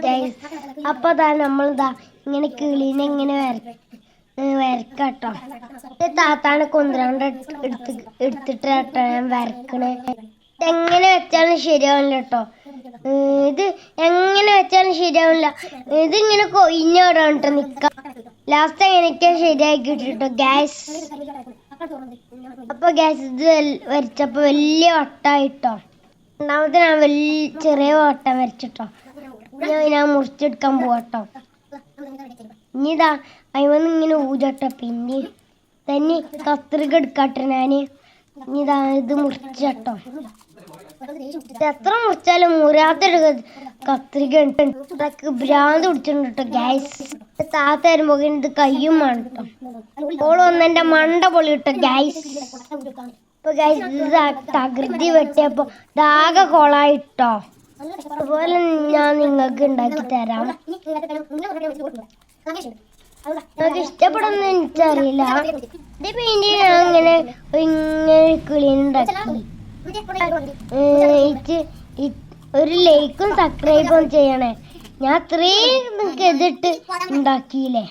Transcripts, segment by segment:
Guys അപ്പോൾ അതാ നമ്മളിതാ ഇങ്ങനെ കിളീനെ ഇങ്ങനെ വരക്കാട്ടോ. താത്താണ് കുന്ത്രാണ്ട് എടുത്തിട്ട് കേട്ടോ ഞാൻ വരക്കണേ. എങ്ങനെ വെച്ചാലും ശരിയാവില്ല കേട്ടോ. ഇത് എങ്ങനെ വെച്ചാലും ശരിയാവില്ല. ഇതിങ്ങനെ കൊയിഞ്ഞോടാണ് കേട്ടോ നിൽക്കാം. ലാസ്റ്റ് എങ്ങനെയൊക്കെ ശരിയാക്കി കേട്ടോ ഗ്യാസ്. അപ്പോൾ ഗ്യാസ് ഇത് വരച്ചപ്പോൾ വലിയ വട്ടമായിട്ടോ. രണ്ടാമത്തെ ഞാൻ ചെറിയ വട്ടം വരച്ചിട്ടോ. ഞാൻ മുറിച്ചെടുക്കാൻ പോവാട്ടോ. ഇനി ഇതാ അതിമന്ന് ഇങ്ങനെ ഊതട്ടോ. പിന്നെ തന്നെ കത്രിക എടുക്കാട്ടോ ഞാൻ. ഇനി ഇതാ ഇത് മുറിച്ചട്ടോ. എത്ര മുറിച്ചാലും മുറാത്തൊരു കത്രിക ഭ്രാന്ത് പിടിച്ചിട്ടുണ്ട് കേട്ടോ ഗ്യാസ്. താത്ത വരുമ്പോ ഇത് കയ്യും വേണം കേട്ടോ. ഓള് വന്ന് എൻ്റെ മണ്ട പൊളി കേട്ടോ ഗ്യാസ്. ഇപ്പൊ ഗ്യാസ് ഇത് തകൃതി വെട്ടിയപ്പോ ഇതാകെ കൊളായിട്ടോ. അതുപോലെ ഞാൻ നിങ്ങൾക്ക് ഉണ്ടാക്കി തരാം. നിങ്ങൾക്ക് ഇഷ്ടപ്പെടുന്ന എനിക്കറിയില്ല. ഇത് പിന്നെ ഞാൻ അങ്ങനെ കിളിയുണ്ടാക്കി. ഒരു ലൈക്കും സബ്സ്ക്രൈബും ചെയ്യണേ. ഞാൻ അത്രയും ഇതിട്ട് ഉണ്ടാക്കിയില്ലേ.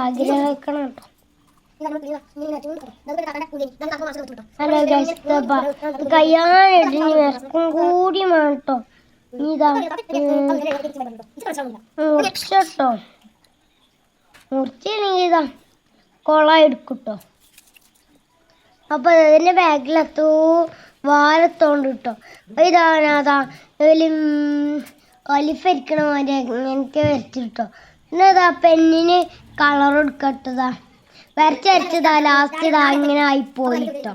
ആഗ്രഹിക്കണം കേട്ടോ. ഹലോ ഗൈസ്, കയ്യാനിട്ട് വിറക്കും കൂടി വേണം കേട്ടോ. ഇതാ മുറിച്ചോ. മുറിച്ചില്ലെങ്കിൽ ഇതാ കൊള എടുക്കട്ടോ. അപ്പൊ അതിന്റെ ബാഗിലെത്തോ വാലത്തോണ്ട് കിട്ടോ. ഇതാണ് അതാ ഒലിഫരിക്കണ മാതിരി എനിക്ക് വരച്ചിട്ടോ. പിന്നെ അതാ പെണ്ണിന് കളർ എടുക്കട്ടതാ വരച്ചതാ. ലാസ്റ്റ് ഇതാ ഇങ്ങനെ ആയിപ്പോയിട്ടോ.